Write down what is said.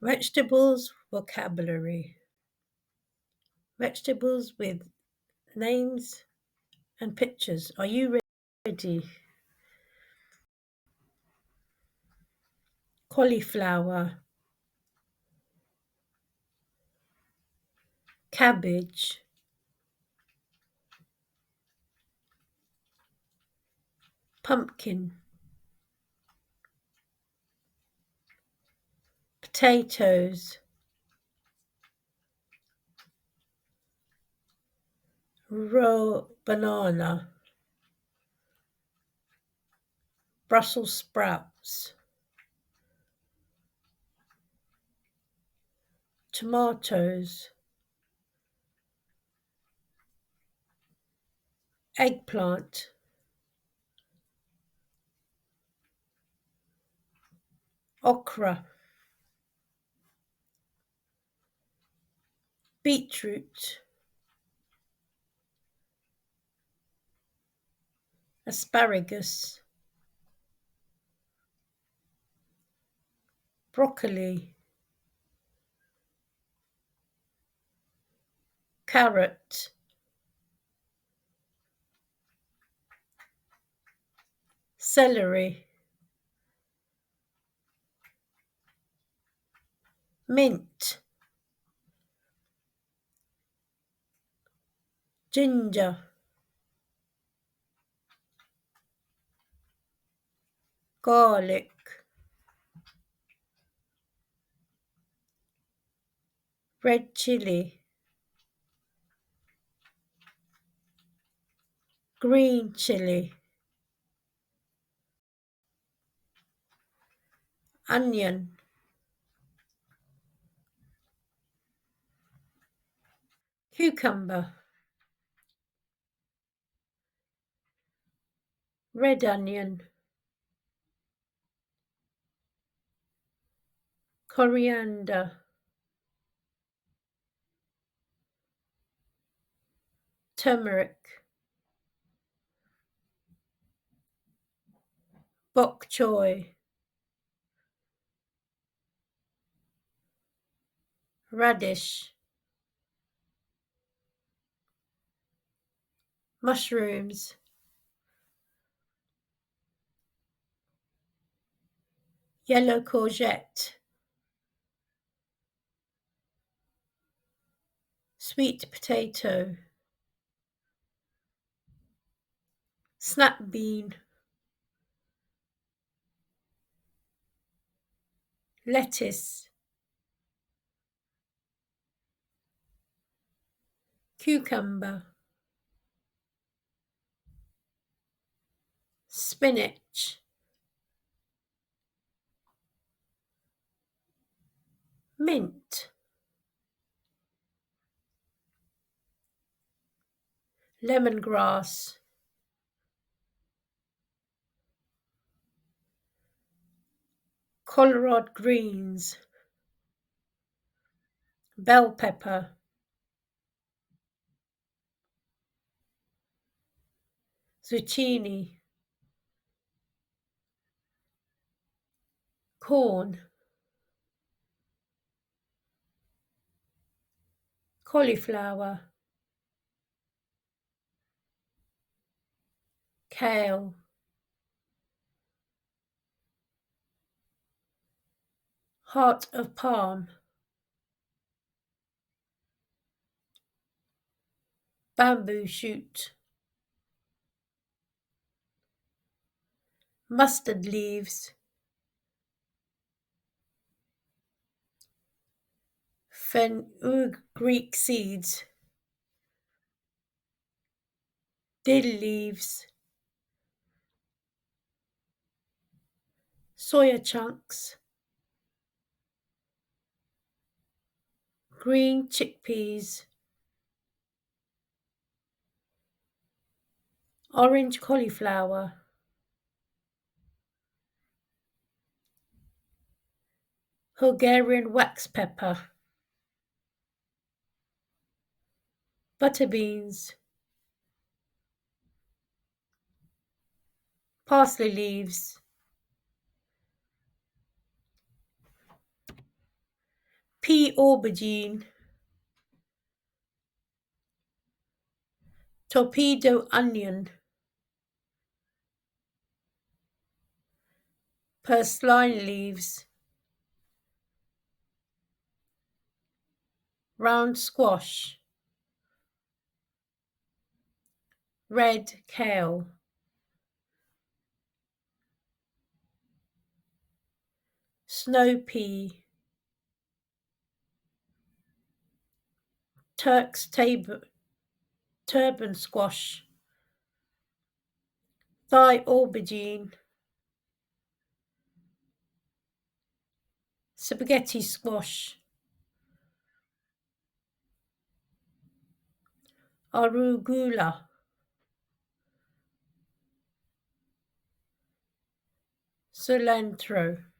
Vegetables vocabulary. Vegetables with names and pictures. Are you ready? Cauliflower, cabbage, pumpkin, potatoes, raw banana, Brussels sprouts, tomatoes, eggplant, okra, beetroot, asparagus, broccoli, carrot, celery, mint, ginger, garlic, red chili, green chili, onion, cucumber, red onion, coriander, turmeric, bok choy, radish, mushrooms, yellow courgette, sweet potato, snap bean, lettuce, cucumber, spinach, mint, lemongrass, collard greens, bell pepper, zucchini, corn, cauliflower, kale, heart of palm, bamboo shoot, mustard leaves, fenugreek seeds, dill leaves, soya chunks, green chickpeas, orange cauliflower, Hungarian wax pepper, butter beans, parsley leaves, pea aubergine, torpedo onion, purslane leaves, round squash, red kale, snow pea, Turk's turban squash, Thai aubergine, spaghetti squash, arugula, cilantro.